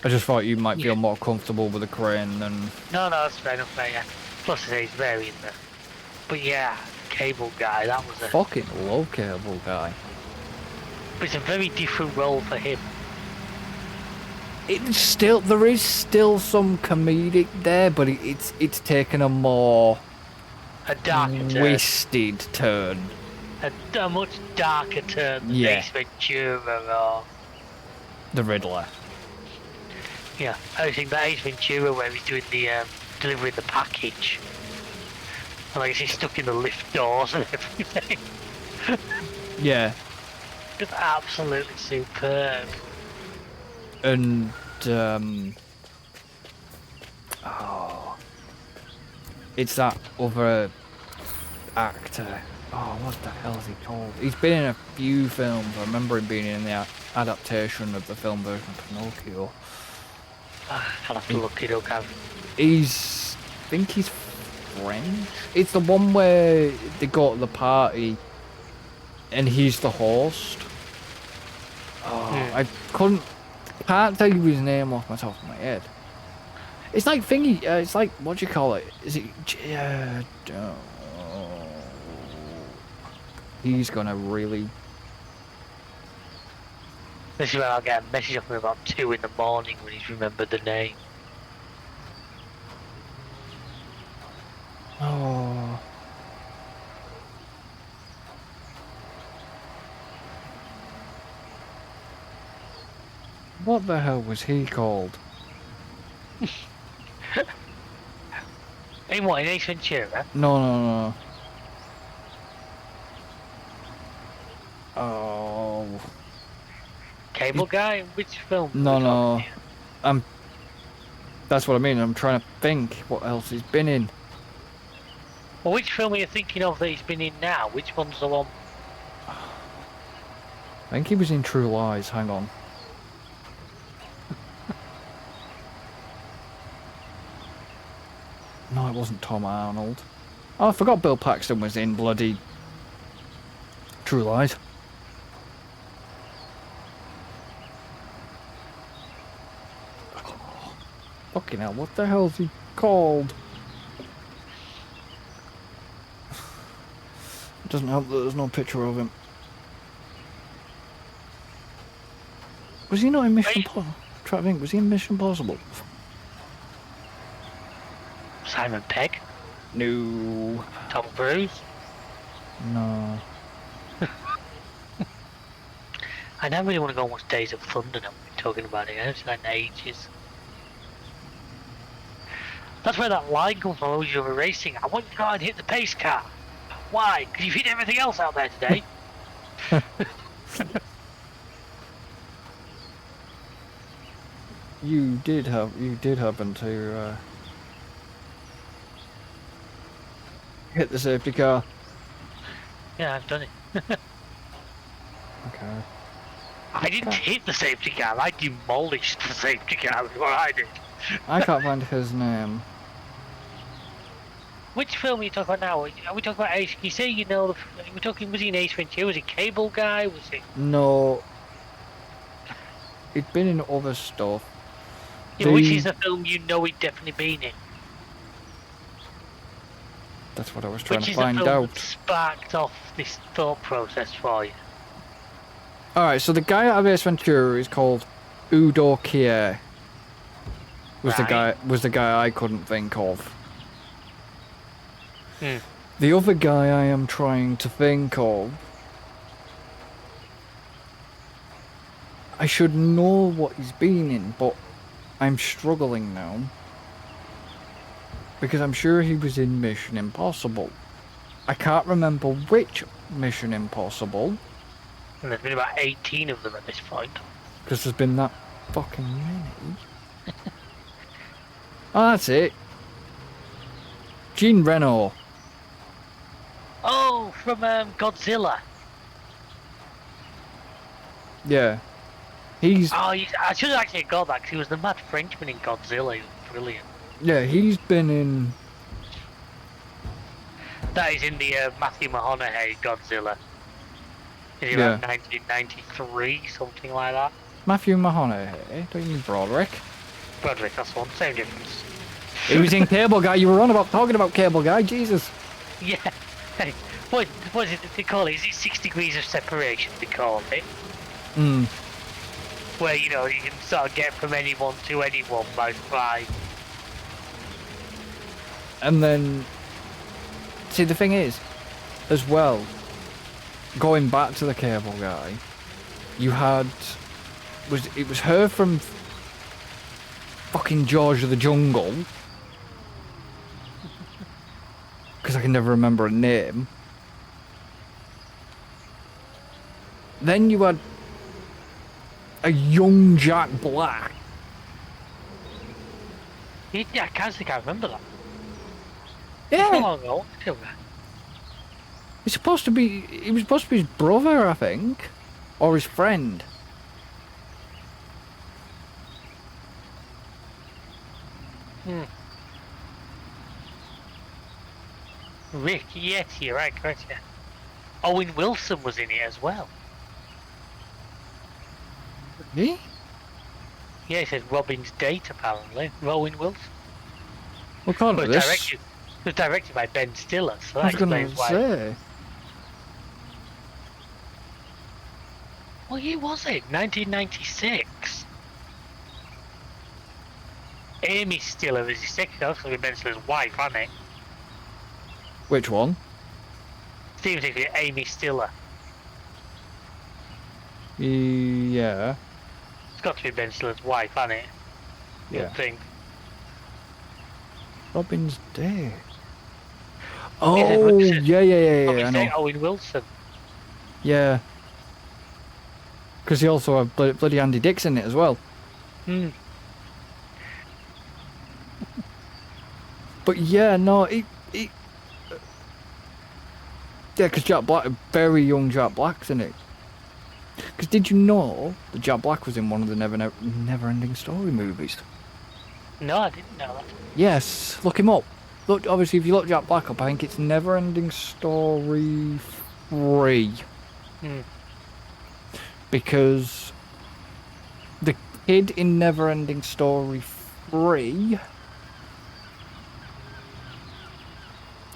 I just thought you might Yeah. feel more comfortable with a crane than... No, that's fair enough, mate, yeah. Plus, he's very in there. But yeah, Cable Guy, that was a... Fucking love Cable Guy. But it's a very different role for him. It's still... There is still some comedic there, but it's taken a more... A darker turn. twisted turn. A much darker turn than Ace Ventura or... The Riddler. Yeah, I think that Ace Ventura where he's doing the delivering the package, and like he's stuck in the lift doors and everything. Yeah. Just absolutely superb. And it's that other actor. Oh, what the hell is he called? He's been in a few films. I remember him being in the adaptation of the film version of Pinocchio. I'll have to look it up, Gav. I think he's French. It's the one where they go to the party and he's the host. Oh, I can't tell you his name off my top of my head. It's like thingy, it's like, what do you call it? Is it, he's gonna really... This is where I'll get a message off him about 2 in the morning when he's remembered the name. Oh. What the hell was he called? In what, in Ace Ventura? No. Oh. Cable Guy? Which film? No. That's what I mean. I'm trying to think what else he's been in. Well, which film are you thinking of that he's been in now? Which one's the one? I think he was in True Lies. Hang on. No, it wasn't Tom Arnold. Oh, I forgot Bill Paxton was in bloody True Lies. Oh, fucking hell, what the hell's he called? It doesn't help that there's no picture of him. Was he not in Mission Impossible? Try to think, was he in Mission Impossible? Simon Pegg? No. Tom Cruise? No. I never really want to go and watch Days of Thunder now. We've been talking about it. I haven't seen that in ages. That's where that line comes from. You were racing. I want you to go and hit the pace car. Why? Because you've hit everything else out there today. You did happen to hit the safety car. Yeah, I've done it. Okay. I didn't hit the safety car. I demolished the safety car. Is what I did. I can't find his name. Which film are you talking about now? Are we talking about Ace? You say you know. We're talking. Was he in Ace Ventura? Was he Cable Guy? Was he? No. He'd been in other stuff. Yeah, which is the film you know he'd definitely been in? That's what I was trying Which to is the find film out. that sparked off this thought process for you? Alright, so the guy out of Ace Ventura is called Udo Kier. Was the guy I couldn't think of. The other guy I am trying to think of, I should know what he's been in, but I'm struggling now. Because I'm sure he was in Mission Impossible. I can't remember which Mission Impossible. And there's been about 18 of them at this point. Because there's been that fucking many. Oh, that's it. Jean Reno. Oh, from Godzilla. Yeah. He's... Oh, I should have actually got that because he was the mad Frenchman in Godzilla. He was brilliant. Yeah, he's been in... That is in the Matthew McConaughey Godzilla. Is it Yeah. around 1993, something like that? Matthew McConaughey. Don't you mean Broderick? Broderick, that's one. Same difference. He was in Cable Guy. You were on about talking about Cable Guy. Jesus. Yeah. Hey, what is it that they call it? Is it 6 degrees of separation they call it? Hmm. Where, you know, you can sort of get from anyone to anyone by... And then, see, the thing is, as well, going back to the Cable Guy, you had, it was her from fucking George of the Jungle, because I can never remember her name. Then you had a young Jack Black. Yeah, I can't remember that. Yeah. How long ago? He was supposed to be his brother, I think. Or his friend. Rick, yes, you're right, correct, yeah. Owen Wilson was in it as well. Me? Yeah, it says Robin's date, apparently. Owen Wilson. What kind of this? It was directed by Ben Stiller, so I that was gonna explains why. say. What year was it? 1996. Amy Stiller is his second, obviously Ben Stiller's wife, isn't it? Which one? Steven Siegel, Amy Stiller. Yeah. It's got to be Ben Stiller's wife, hasn't it? Yeah. You'd think. Robin's dead. Oh, yeah, I know. Owen Wilson. Yeah. Because he also had bloody Andy Dick's in it as well. Hmm. But yeah, no, yeah, because Jack Black, very young Jack Black's in it. Because did you know that Jack Black was in one of the Never Ending Story movies? No, I didn't know that. Yes, look him up. Look, obviously, if you look Jack Black up, I think it's Never Ending Story 3. Hmm. Because the kid in Never Ending Story 3,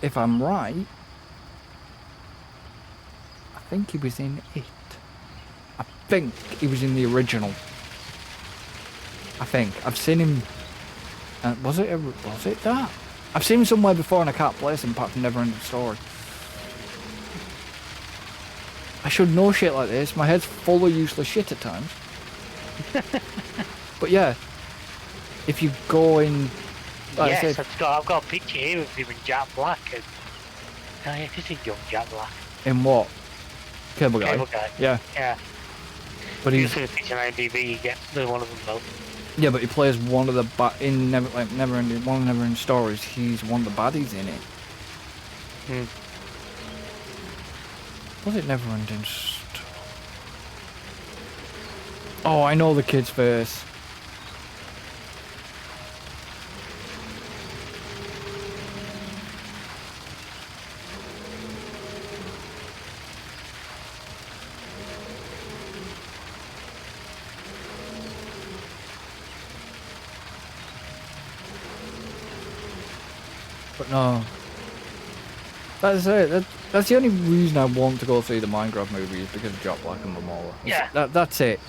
if I'm right, I think he was in it. I think he was in the original. I think. I've seen him. Was it that? I've seen him somewhere before and I can't place him apart from Never Ending Story. I should know shit like this. My head's full of useless shit at times. But yeah, if you go in... Like Yes, I said, I've got a picture here of him and Jack Black. And, oh yeah, this is young Jack Black. in what? Cable Guy? Cable Guy. Yeah. Yeah. But You he's... see the picture on IMDb, you get one of them both. Yeah, but he plays one of the... in Never Ending Stories, he's one of the baddies in it. Hmm. Was it Never Ending Oh, I know the kid's face. But no. That's it. That's the only reason I want to go see the Minecraft movie is because of Jack Black and Momoa. Yeah. That's it.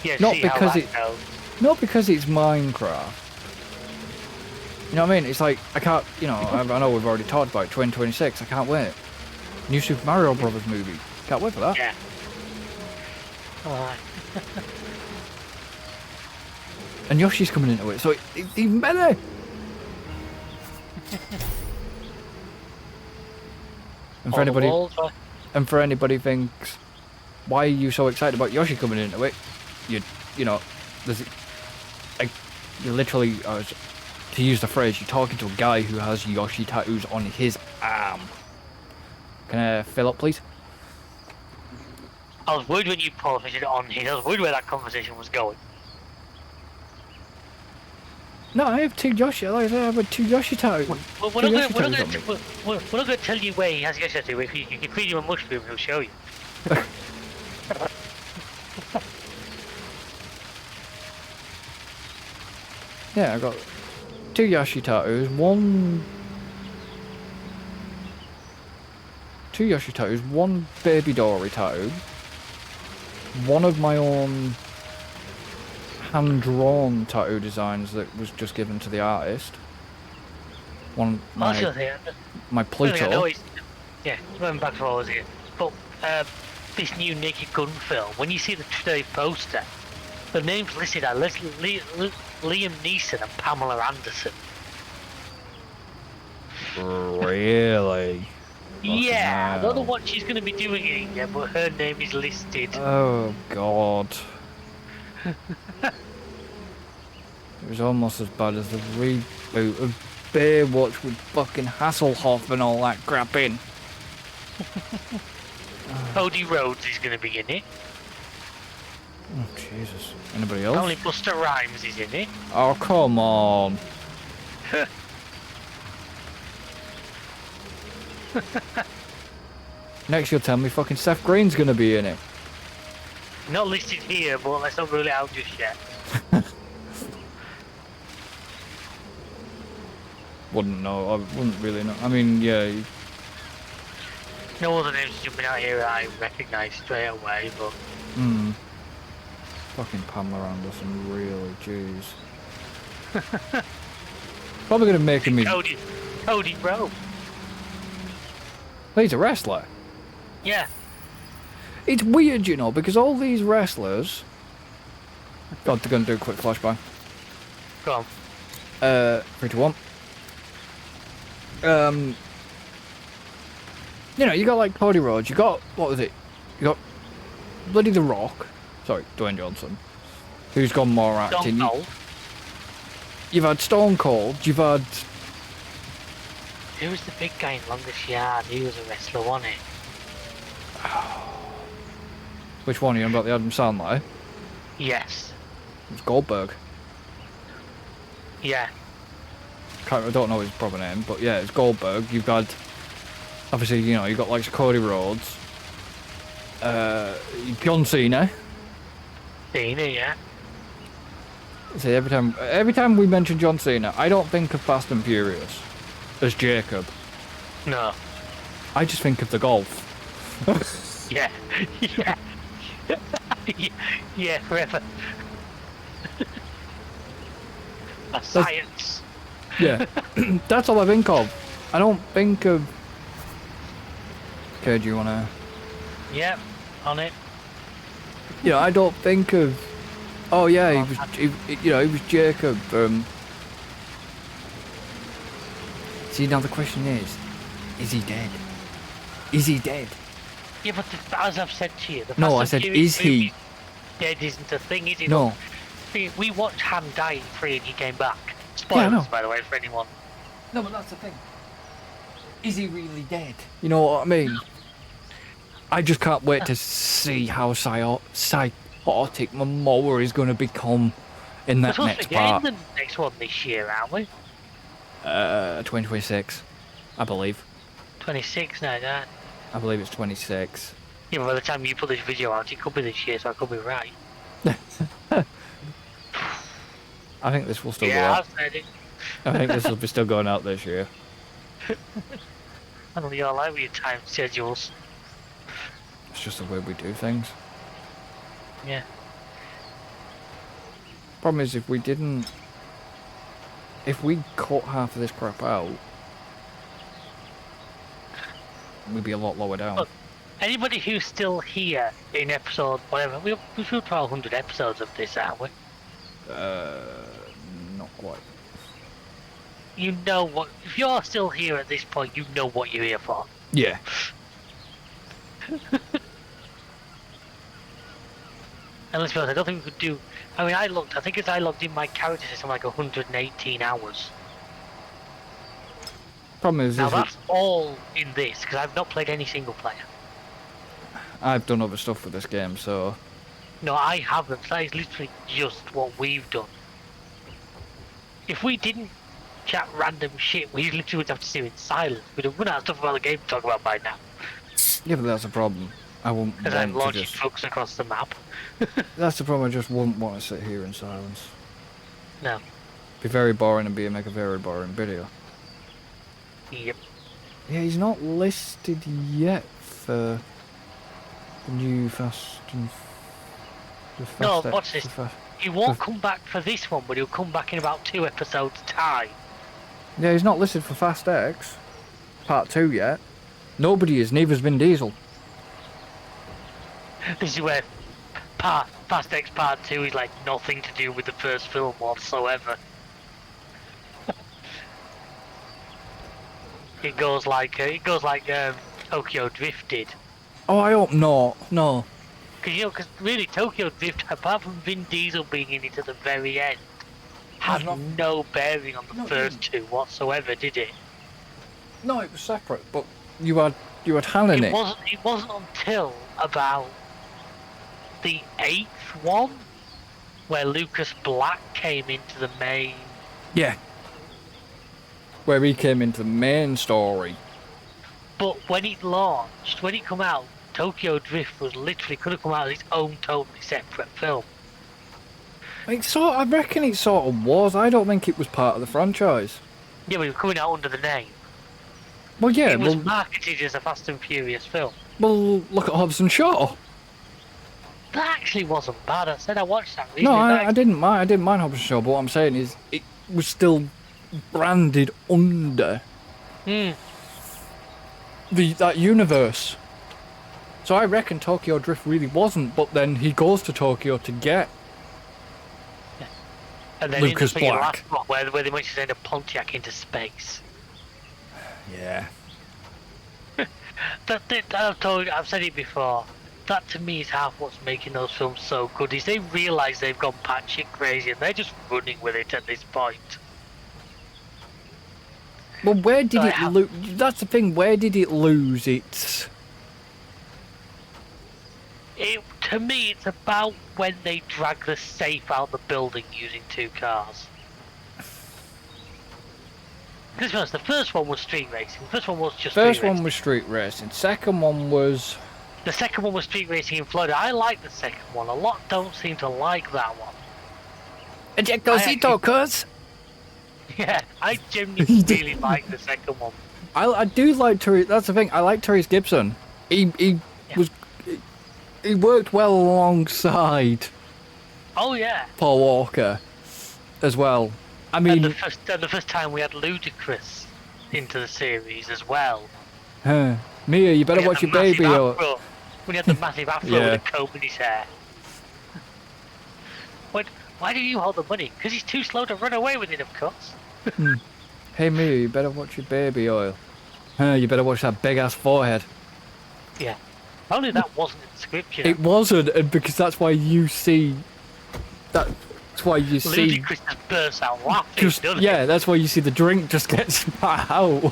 Yeah, Not see because how that goes. Not because it's Minecraft. You know what I mean? It's like, I can't, you know, I know we've already talked about it, 2026, I can't wait. New Super Mario Brothers movie. Can't wait for that. Yeah. Alright. And Yoshi's coming into it, so it's even better. And for anybody thinks, why are you so excited about Yoshi coming into it? You know, there's like, you literally, to use the phrase, you're talking to a guy who has Yoshi tattoos on his arm. Can I fill up, please? I was worried when you paused it on here. I was worried where that conversation was going. No, I have two Yoshi. Like I said, I have two Yoshi tattoos. Well, we're not going to tell you where he has Yoshi tattoo. If you can feed him a mushroom, he'll show you. Yeah, I got 2 Yoshi tattoos, 1... 2 Yoshi tattoos, 1 Baby Dory tattoo, 1 of my own hand-drawn tattoo designs that was just given to the artist. One, my I Pluto. know it's, yeah, going back to what I was here. But this new Naked Gun film, when you see the poster, the names listed are Liam Neeson and Pamela Anderson. Really? Yeah, I don't know what she's going to be doing in it yet, but her name is listed. Oh, God. It was almost as bad as the reboot of Baywatch with fucking Hasselhoff and all that crap in. Cody Rhodes is going to be in it. Oh, Jesus. Anybody else? Only Buster Rhymes is in it. Oh, come on. Next you'll tell me fucking Seth Green's gonna be in it. Not listed here, but let's not rule it out just yet. Wouldn't know. I wouldn't really know. I mean, yeah. No other names jumping out here I recognise straight away, but... Fucking Pamela Anderson, really, jeez. Probably gonna make me... Cody Rhodes. He's a wrestler. Yeah. It's weird, you know, because all these wrestlers... God, they're gonna do a quick flashbang. Go on. 3, 2, 1. You know, you got like Cody Rhodes, you got, what was it? You got bloody The Rock. Sorry, Dwayne Johnson. Who's gone more acting. Stone Cold. You've had Stone Cold, you've had... Who was the big guy in Longest Yard? He was a wrestler, wasn't he? Which one are you on about, the Adam Sandler? Yes. It's Goldberg. Yeah. I don't know his proper name, but yeah, it's Goldberg. You've had, obviously, you know, you've got like Cody Rhodes, John Cena. Cena, yeah. See, every time we mention John Cena, I don't think of Fast and Furious as Jacob. No. I just think of the golf. Yeah. Yeah. Yeah, forever. That's science. Yeah. That's all I think of. I don't think of... Okay, do you want to... Yep, on it. You know, I don't think of... Oh yeah, he was Jacob. See, now the question is he dead? Is he dead? Yeah, but as I've said to you, the No, I Fast and said, Furious is he? movie dead isn't a thing, is it? No. We watched Han die in 3 and he came back. Yeah, I know. Spoilers, by the way, for anyone. No, but that's the thing. Is he really dead? You know what I mean? I just can't wait to see how psychotic Momoa is going to become in that next part. We're the next one this year, aren't we? 2026, I believe. 26 now, that. I believe it's 26. Yeah, but by the time you put this video out, it could be this year, so I could be right. I think this will still go Yeah, out. I've said it. I think this will be still going out this year. I don't know, you're like with your time schedules. It's just the way we do things. Yeah. Problem is, if we cut half of this crap out, we'd be a lot lower down. Look, anybody who's still here in episode whatever, we should try 100 episodes of this, aren't we? Not quite. You know what, if you're still here at this point, you know what you're here for. Yeah. And let's be honest, I don't think we could do... I mean, I think I logged in my character system like 118 hours. Problem is, Now that's all in this, because I've not played any single player. I've done other stuff with this game, so... No, I haven't. That is literally just what we've done. If we didn't chat random shit, we literally would have to sit in silence. We'd have run out of stuff about the game to talk about by now. Yeah, but that's a problem. I wouldn't Because I'm want to launching just... trucks across the map. That's the problem, I just wouldn't want to sit here in silence. No. Be very boring and make a very boring video. Yep. Yeah, he's not listed yet for the new No, Fast watch X. this. He won't come back for this one, but he'll come back in about 2 episodes' time. Yeah, he's not listed for Fast X Part 2 yet. Nobody is, neither's Vin Diesel. This is where Fast X Part 2 is like nothing to do with the first film whatsoever. It goes like Tokyo Drift did. Oh, I hope not. No. Because really Tokyo Drift, apart from Vin Diesel being in it at the very end, had no bearing on the first two whatsoever, did it? No, it was separate, but you had Han in it. It wasn't until about the 8th one where Lucas Black came into the main. Yeah. Where he came into the main story. But when it launched, when it come out, Tokyo Drift was literally could have come out as its own totally separate film. I reckon it sort of was. I don't think it was part of the franchise. Yeah, but it was coming out under the name. Well, yeah. It was marketed as a Fast and Furious film. Well, look at Hobbs and Shaw. That actually wasn't bad. I said I watched that recently. No, I didn't mind. I didn't mind Hobbs and Shaw. But what I'm saying is, it was still branded under that universe. So I reckon Tokyo Drift really wasn't. But then he goes to Tokyo to get and then Lucas Black, where they went to send a Pontiac into space. Yeah. I've said it before. That to me is half what's making those films so good. Is they realise they've gone batshit crazy and they're just running with it at this point. Well, where did it lose? That's the thing. Where did it lose its? To me, it's about when they drag the safe out of the building using 2 cars. Because the first one was street racing. The first one was just First one was street racing. Second one was. The second one was street racing in Florida. I like the second one. A lot don't seem to like that one. Ejectocito, cuz. Yeah, I genuinely really like the second one. I do like Terry. That's the thing. I like Therese Gibson. He worked well alongside. Oh yeah. Paul Walker, as well. I mean, and the first time we had Ludacris into the series as well. Mia, you better watch your baby. When he had the massive afro with a comb in his hair. Why do you hold the money? Because he's too slow to run away with it, of course. Hey Mia, you better watch your baby oil. You better watch that big ass forehead. Yeah. Only that wasn't in the script, you know? It wasn't, and because that's why you see. That's why you see. Ludacris just bursts out laughing. Yeah, that's why you see the drink just get spat out.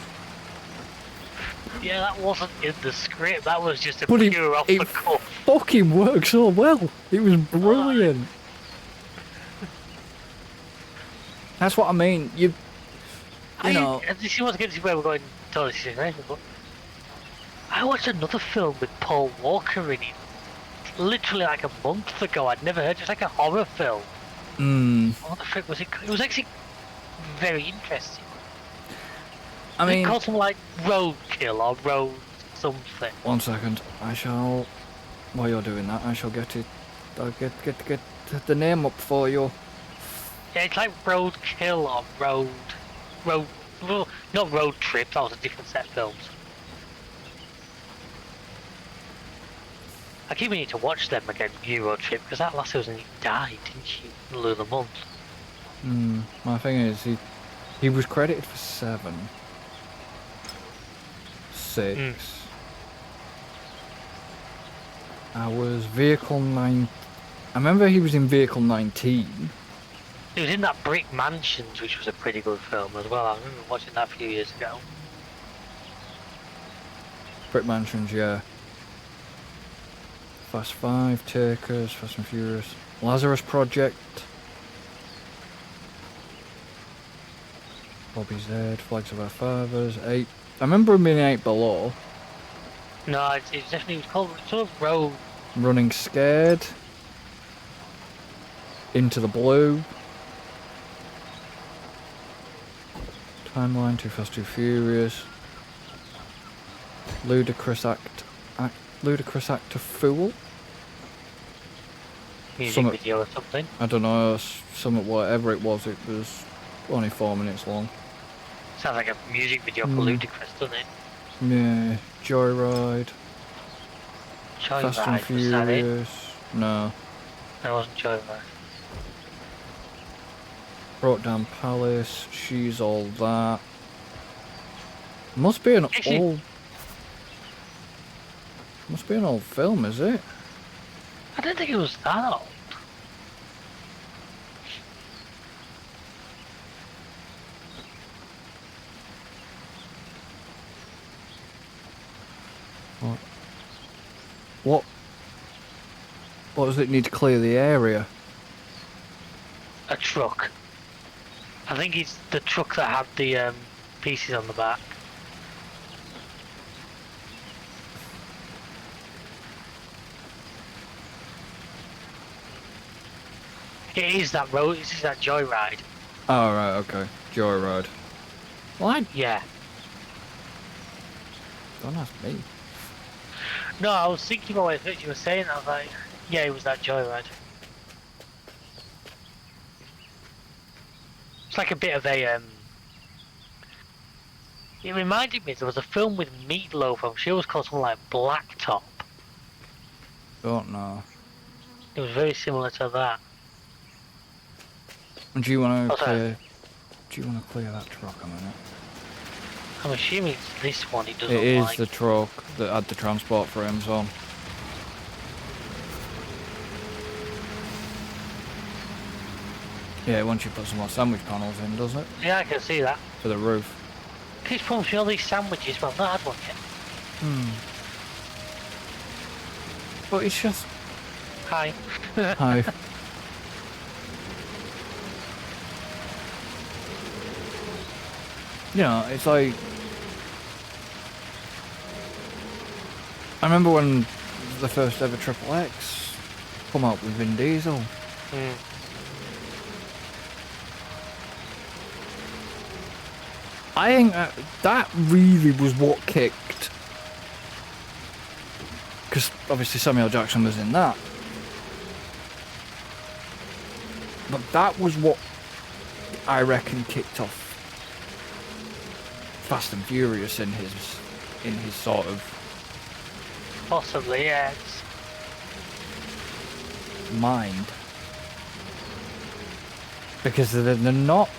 Yeah, that wasn't in the script. That was just a pure off the cuff. Fucking worked so well. It was brilliant. That's what I mean. You know. This is where we're going totally serious, but I watched another film with Paul Walker in it. Literally like a month ago. I'd never heard. It's like a horror film. What the frick was it? It was actually very interesting. I mean, called something like Roadkill or Road something. 1 second. While you're doing that, I shall get it. I'll get the name up for you. Yeah, it's like Roadkill or not Road Trip. That was a different set of films. I keep meaning to watch them again, Euro Trip, because that last season he died, didn't she? In the middle of the month. My thing is, he was credited for 7. 6. I was Vehicle 9. I remember he was in Vehicle 19. He was in that Brick Mansions, which was a pretty good film as well. I remember watching that a few years ago. Brick Mansions, yeah. Fast 5, Takers, Fast and Furious, Lazarus Project, Bobby's Dead, Flags of Our Fathers, 8. I remember him being 8 Below. No, it's definitely, it was called sort of Road. Running Scared, Into the Blue, Timeline, Too Fast, Too Furious. Ludicrous act of fool? Music video or something. I don't know, something, whatever it was only 4 minutes long. Sounds like a music video for Ludacris, doesn't it? Yeah, Joyride. Joyride, Fast and Furious. was that it? No. That wasn't Joyride. Brought Down Palace, She's All That. Must be an old film, is it? I don't think it was that old. What does it need to clear the area? A truck. I think it's the truck that had the pieces on the back. It is that road. It is that Joyride. Oh right, okay, Joyride. What? Yeah. Don't ask me. No, I was thinking about what you were saying. I was like, yeah, it was that Joyride. It's like a bit of a. It reminded me there was a film with Meatloaf. I'm sure it was called something like Blacktop. Don't know. It was very similar to that. Do you want to clear? Do you want to clear that truck a minute? I'm assuming it's this one. It doesn't. It is like. the truck that had the transport frames on. Yeah, once you put some more sandwich panels in, doesn't it? Yeah, I can see that. For the roof. Keeps pulling through all these sandwiches, but I've not had one yet. But it's just. Hi. Hi. You know, it's like. I remember when the first ever Triple X come out with Vin Diesel. I think that really was what kicked. Because obviously Samuel L. Jackson was in that. But that was what I reckon kicked off Fast and Furious in his sort of Possibly, yes. mind. Because they're not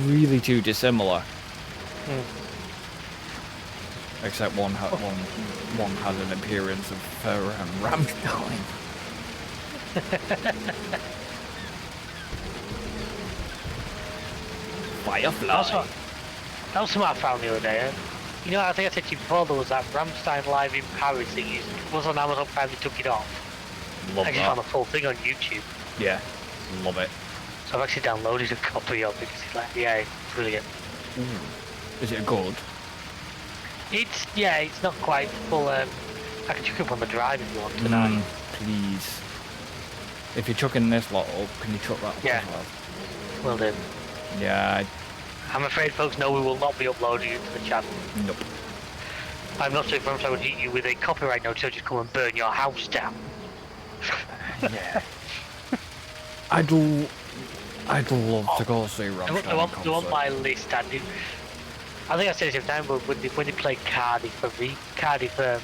really too dissimilar. Except one had an appearance of Rammstein. Firefly. That was something I found the other day. You know, I think I said to you before, there was that Rammstein live in Paris that was on Amazon Prime, they took it off. Love I just that. found the full thing on YouTube. Yeah, love it. So I've actually downloaded a copy of it because it's like, yeah, it's brilliant. Is it good? It's not quite full. I can chuck up on the drive if you want tonight. Please. If you're chucking this lot up, can you chuck that up Yeah. as well? Well then. Yeah, I'm afraid folks know we will not be uploading it to the channel. nope. I'm not saying I would hit you with a copyright notice, so just come and burn your house down. Yeah. I'd love to go see Rammstein They want concert. my list, and I think I said this every time, but when they played Cardiff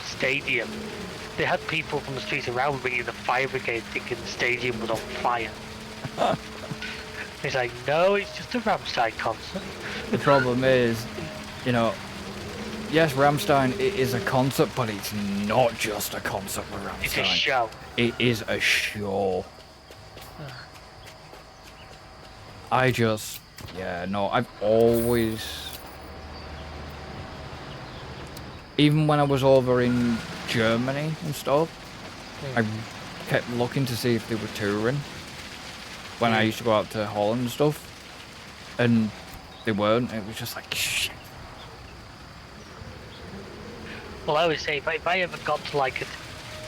Stadium, they had people from the streets around bringing the fire brigade thinking the stadium was on fire. It's like, no, it's just a Rammstein concert. The problem is, you know, yes, Rammstein is a concert, but it's not just a concert with Rammstein. It's a show. It is a show. I've always... Even when I was over in Germany and stuff, I kept looking to see if they were touring. When I used to go out to Holland and stuff, and they weren't. It was just like, shit. Well, I always say, if I ever got to like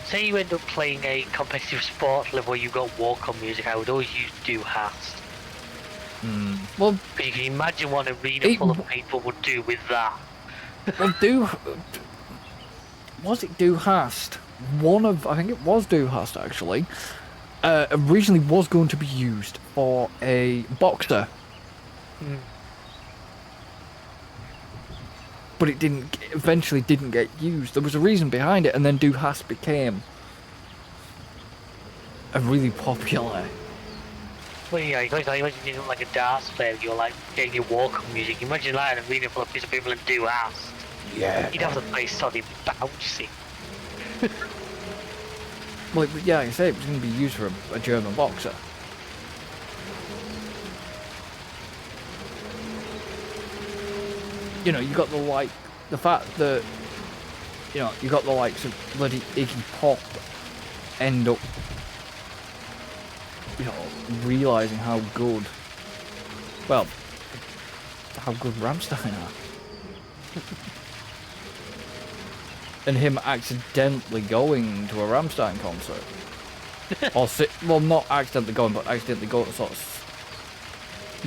say you end up playing a competitive sport level where you got walk-on music, I would always do Hast. Well, But you can imagine what an arena full of people would do with that. well, was it Duhast? I think it was Duhast actually. Originally was going to be used for a boxer, but it eventually didn't get used. There was a reason behind it, and then Duhast became a really popular. Well, yeah, you imagine you like a dance player, you're like getting your walk-up music. Imagine like an arena full of people and do ass. Yeah. You'd have the place solid bouncy. Well, yeah, like I say, it was going to be used for a German boxer. You know, you got the fact that, you know, you got the likes of bloody Iggy Pop end up, you know, realising how good Rammstein are. And him accidentally going to a Rammstein concert. Well, not accidentally going, but accidentally going to sort of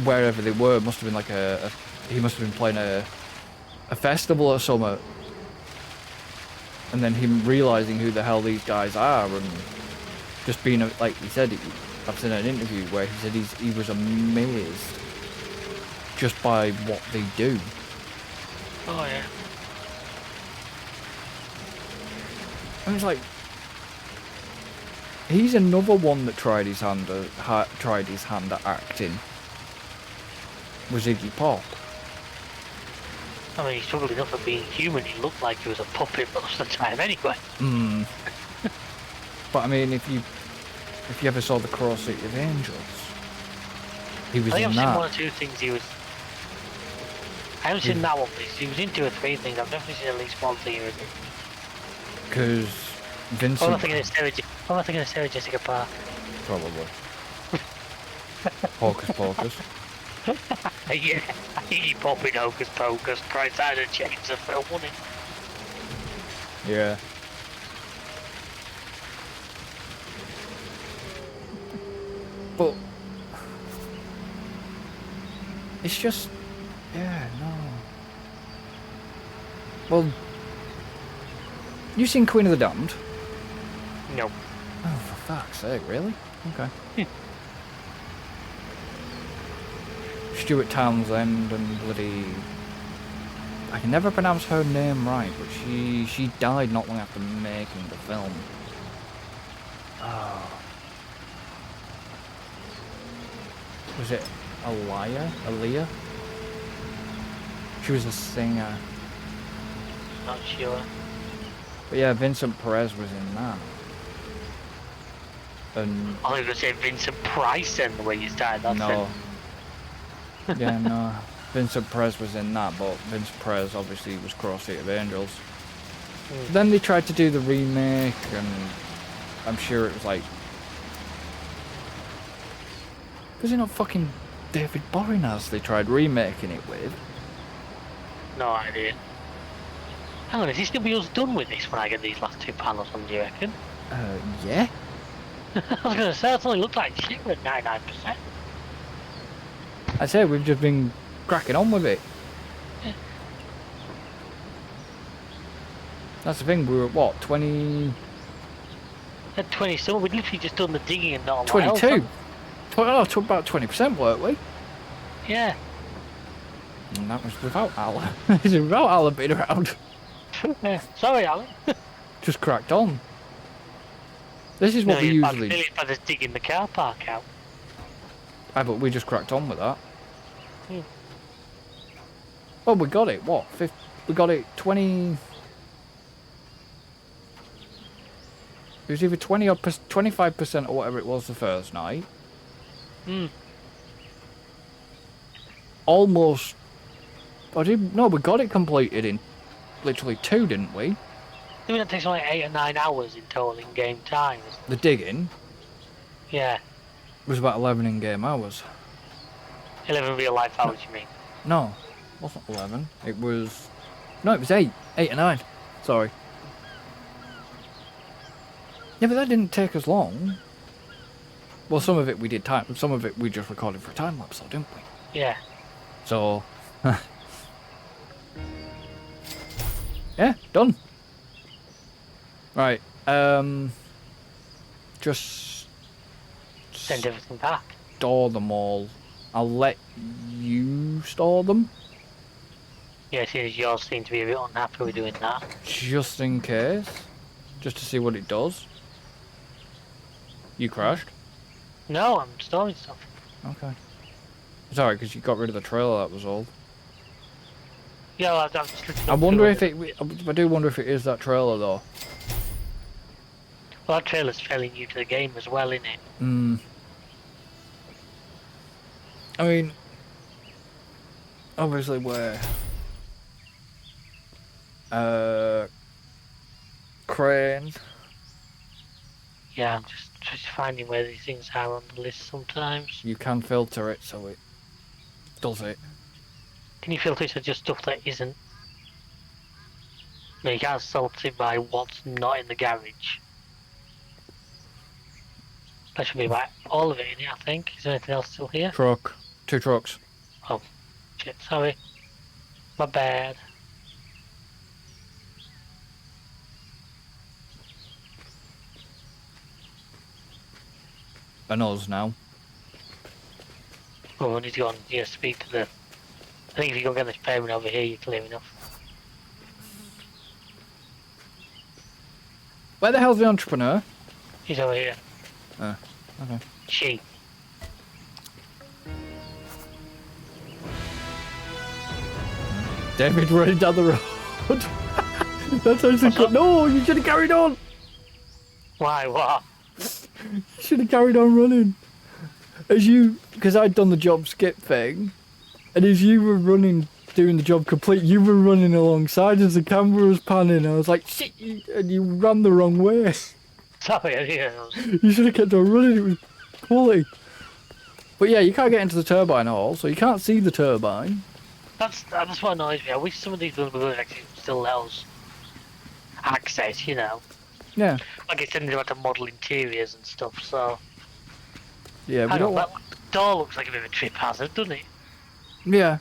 wherever they were. Must have been like he must have been playing a festival or something. And then him realising who the hell these guys are, and just being, like he said, I've seen an interview where he said he was amazed just by what they do. Oh yeah. And it's like, he's another one that tried his hand at acting. Was Iggy Pop. I mean, he struggled enough at being human. He looked like he was a puppet most of the time anyway. But I mean, if you ever saw the Cross City of Angels, he was I think in I've that. seen one or two things he was. I haven't seen that one, but he was in 2 or 3 things. I've definitely seen at least one thing he was in. Because Vincent. I'm not thinking of Sarah Jessica Parker. Probably. Hocus Pocus. Yeah, he popping Hocus Pocus. Christ, I'd have changed the film, wouldn't it? Yeah. But it's just, yeah, no. Well, you seen Queen of the Damned? No. Oh, for fuck's sake, really? Okay. Stuart Townsend and bloody... I can never pronounce her name right, but she died not long after making the film. Oh. Was it Aaliyah? She was a singer. Not sure. But yeah, Vincent Perez was in that. And I was going to say Vincent Price then, the way you started that no. Yeah, no. Vincent Perez was in that, but Vincent Perez obviously was Cross City of Angels. Then they tried to do the remake, and I'm sure it was like... Was it not fucking David Boreanaz they tried remaking it with? No idea. Hang on, is he still be done with this when I get these last 2 panels on, do you reckon? Yeah. I was going to say, it only looked like shit at 99%. I say we've just been cracking on with it. Yeah. That's the thing, we were at what, 20... At 20, so we'd literally just done the digging and not a 22? About 20%, weren't we? Yeah. And that was without Alan. Without Alan being around. Sorry, Alan. Just cracked on. This is what we usually... Nearly by just digging the car park out. Ah, but we just cracked on with that. Oh, we got it. What? We got it 20... It was either 20 or 25% or whatever it was the first night. Almost... No, we got it completed in literally 2, didn't we? I mean, that takes like 8 or 9 hours in total in game time. The digging Yeah. was about 11 in-game hours. 11 real life hours, you mean? No, it wasn't 11. It was... No, it was 8. 8 or 9. Sorry. Yeah, but that didn't take us long. Well, some of it we did time. Some of it we just recorded for a time lapse, though, didn't we? Yeah. So, yeah, done. Right. Just Send everything back. store them all. I'll let you store them, Yeah, seeing as yours seem to be a bit unhappy with doing that. just in case, just to see what it does. You crashed. No, I'm storing stuff. Okay. It's alright because you got rid of the trailer. That was all. Yeah, well, I'm just looking I up wonder through if it. I do wonder if it is that trailer though. Well, that trailer's fairly new to the game as well, isn't it? Hmm. I mean, obviously we're crane. Yeah, I'm just finding where these things are on the list sometimes. You can filter it so it does it. Can you filter it to just stuff that isn't? No, you can't sort it by what's not in the garage. That should be by all of it in it, I think. Is there anything else still here? Truck. 2 trucks. Oh, shit, sorry. My bad. And us now. Oh, we need to go on here, speak to the... I think if you go get this payment over here, you're clear enough. Where the hell's the entrepreneur? He's over here. Oh, okay. She. David running down the road. That's actually good. No, you should have carried on. Why, what? You should have carried on running. Because I'd done the job skip thing, and as you were running, doing the job complete, you were running alongside as the camera was panning. I was like, shit, and you ran the wrong way. Sorry, I didn't. You should have kept on running. It was quality. But yeah, you can't get into the turbine hall, so you can't see the turbine. That's what annoys me. I wish some of these would actually still let us access, you know. Yeah. Like it's anything about to model interiors and stuff, so... Yeah, we Hang don't on, want... that door looks like a bit of a trip hazard, doesn't it? Yeah.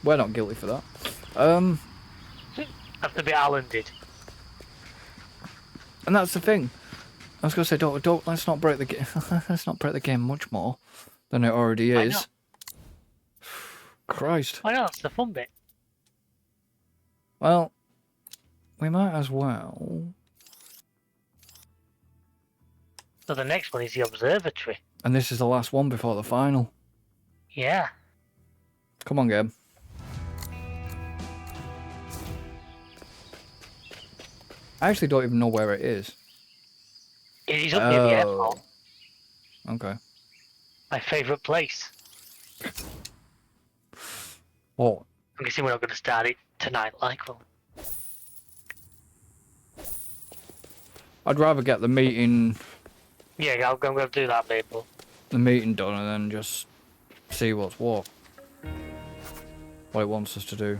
We're not guilty for that. That's the bit Alan did. And that's the thing. I was gonna say, don't let's not break the game. Let's not break the game much more than it already I know. is. Christ. I know, that's the fun bit. Well, we might as well. So the next one is the observatory. And this is the last one before the final. Yeah. Come on, Gabe. I actually don't even know where it is. It is up near the airport. Okay. My favourite place. What? I'm guessing we're not going to start it tonight, like, well. I'd rather get the meeting Yeah, I'm going to do that, people. done and then just see what's what. What it wants us to do.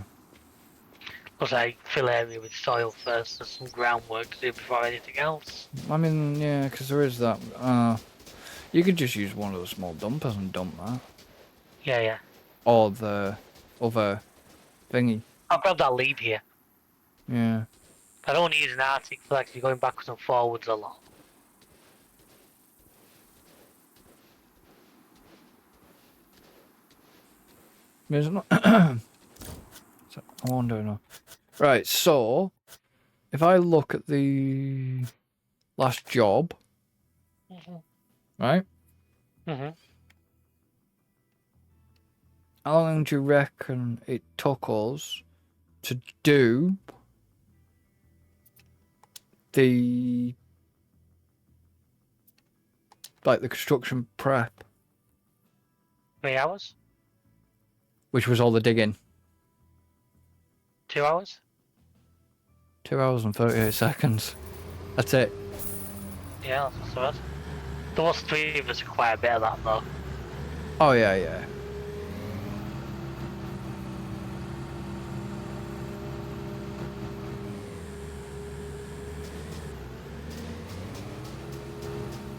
Plus, I fill area with soil first. There's some groundwork to do before anything else. I mean, yeah, because there is that. You could just use one of the small dumpers and dump that. Yeah, yeah. Or the other thingy. I'll grab that lead here. Yeah. I don't want to use an Arctic for actually going backwards and forwards a lot. There's not. So, I wonder now. Right, so if I look at the last job, right? Mm-hmm. How long do you reckon it took us to do the the construction prep, 3 hours? which was all the digging? 2 hours? 2 hours and 38 seconds. That's it. Yeah, that's not so bad. There was 3 of us for quite a bit of that, though. Oh yeah, yeah.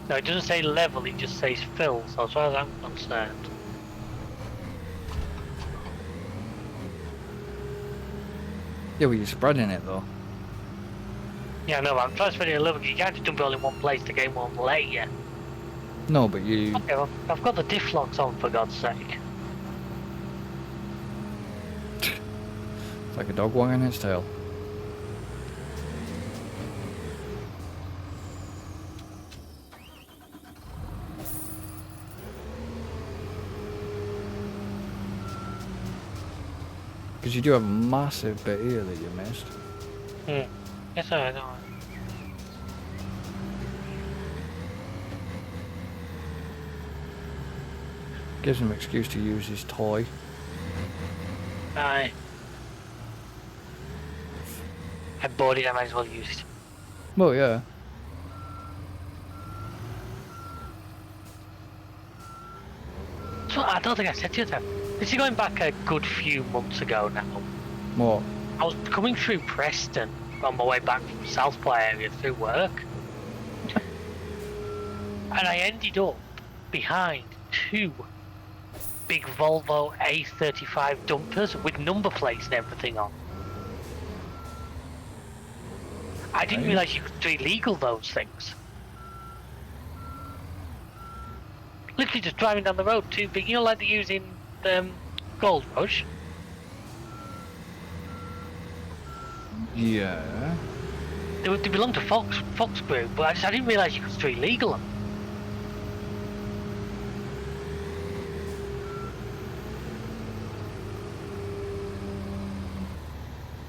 No, it doesn't say level, it just says fill, so as far as I'm concerned, Yeah, well, you're spreading it though. Yeah, no, I'm trying to spread it a little bit. You can't just dump it all in one place. The game won't let you. No, but you. Okay, well, I've got the diff locks on, for God's sake. It's like a dog wagging its tail. Because you do have a massive bit here that you missed. Yes, I know. Gives him an excuse to use his toy. I bought it, I might as well use it. Well, yeah. So I don't think I said to you that. This is going back a good few months ago now. What? I was coming through Preston on my way back from Southport area through work. And I ended up behind two big Volvo A35 dumpers with number plates and everything on. I didn't Right. realise you could do illegal those things. Literally just driving down the road, too big. You know, like they use in Gold Rush. Yeah. They belong to Fox Group, but I didn't realise you could street legal them.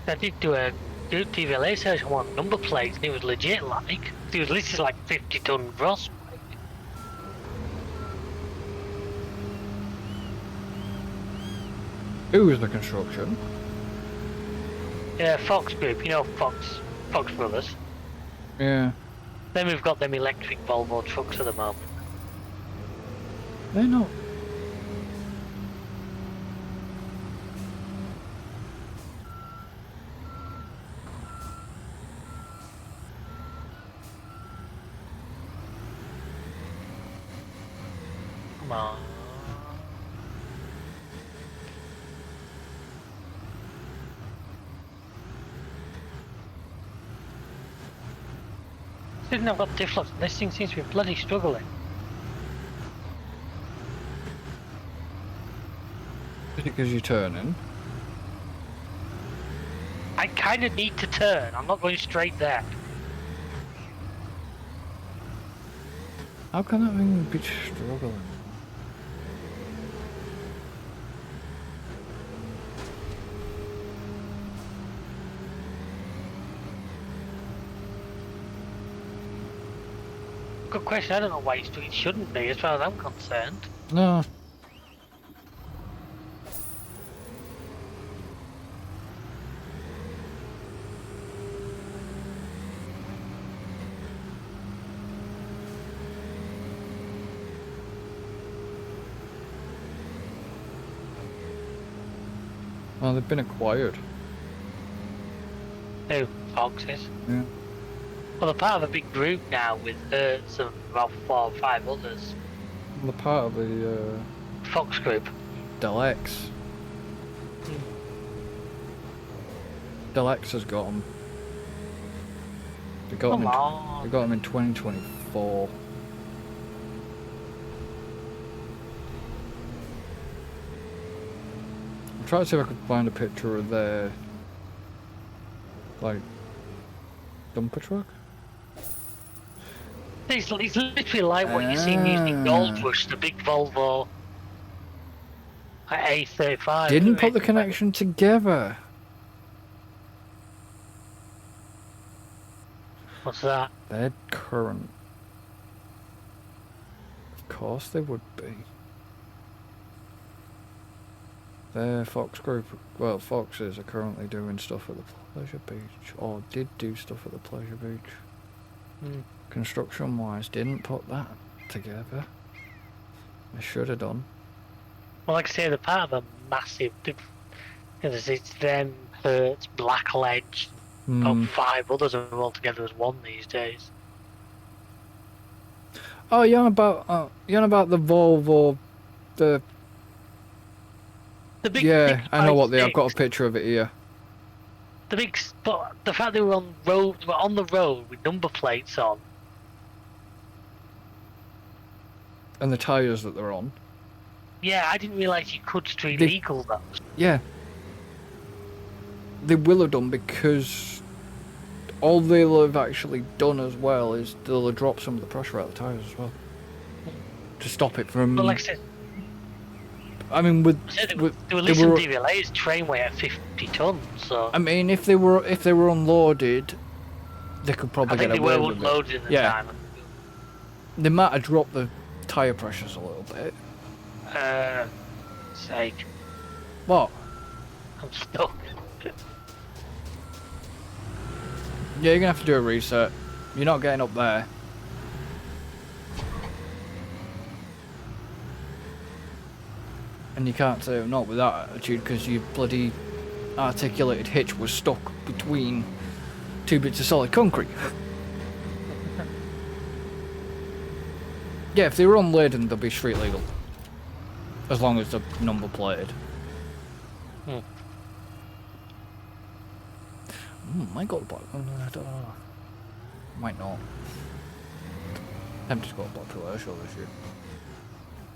I did do a DVLA search on one number plates, and it was legit. Like it was listed like 50-ton gross. Who is the construction? Yeah, Fox Group. You know Fox Brothers. Yeah. Then we've got them electric Volvo trucks at the moment. They're not. Come on. Didn't have got diff locks. This thing seems to be bloody struggling. Is it because you're turning? I kind of need to turn. I'm not going straight there. How can that thing be struggling? Good question. I don't know why it's doing. It shouldn't be, as far as I'm concerned. No. Well, they've been acquired. Who? Foxes. Yeah. Well, they're part of a big group now with some about 4 or 5 others. They're part of the Fox Group. Delex. Delex has got them. They got them. Come on. They got them in 2024. I'm trying to see if I could find a picture of their like dumper truck. It's literally like what you see using Gold Rush, the big Volvo A35. Didn't put the connection together. What's that? They're current. Of course they would be. Their Fox Group, well, Foxes are currently doing stuff at the Pleasure Beach, or did do stuff at the Pleasure Beach. Construction wise, didn't put that together. They should have done. Well, like I say, they're part of a massive. It's them, Hertz, Blackledge, about 5 others are all together as one these days. Oh, you're on about the Volvo, the big, yeah, big I know what they. I've got a 56. picture of it here. but the fact they were on the road with number plates on. And the tyres that they're on. Yeah, I didn't realise you could street legal those. Yeah. They will have done because all they'll have actually done as well is they'll have dropped some of the pressure out of the tyres as well. To stop it from... But like I said, I mean, with... they were listing DVLA's train weight at 50 tons, so... I mean, if they were unloaded, they could probably get away with it. I think they were unloaded at the time. They might have dropped the tyre pressures a little bit. Sake. What? I'm stuck. Yeah, you're gonna have to do a reset. You're not getting up there. And you can't say not with that attitude because your bloody articulated hitch was stuck between two bits of solid concrete. Yeah, if they were unladen, they'll be street legal. As long as they're number plated. Might go to black. I don't know. Might not. Tempted to go to Blackpool Airshow this year.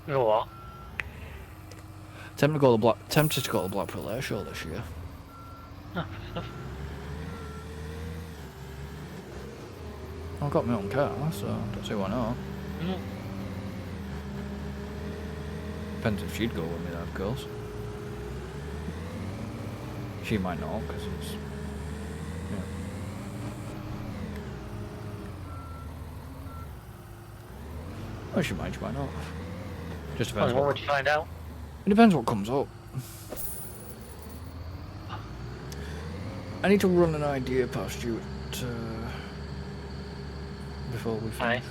You know what? Tempted to go to Blackpool Airshow this year. Oh, fair enough. I've got my own car, so don't see why not. Depends if she'd go with me, that of course. She might not, because it's... Well, she might not. Just depends. What would you find out? It depends what comes up. I need to run an idea past you before we finish.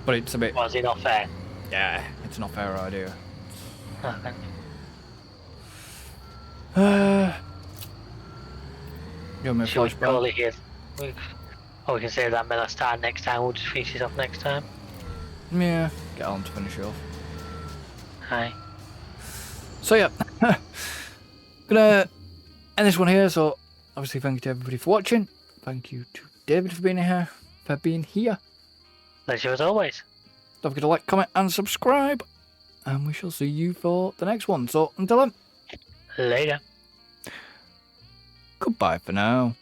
But it's a bit... Was it not fair? Yeah, it's not a fair idea. Okay. You want me to Shall we flashback? call it here? Or we can say that may start next time, we'll just finish it off next time. Yeah, get on to finish it off. Aye. So yeah, gonna end this one here. So obviously, thank you to everybody for watching. Thank you to David for being here. Pleasure as always. Don't forget to like, comment, and subscribe. And we shall see you for the next one. So until then, Later. goodbye for now.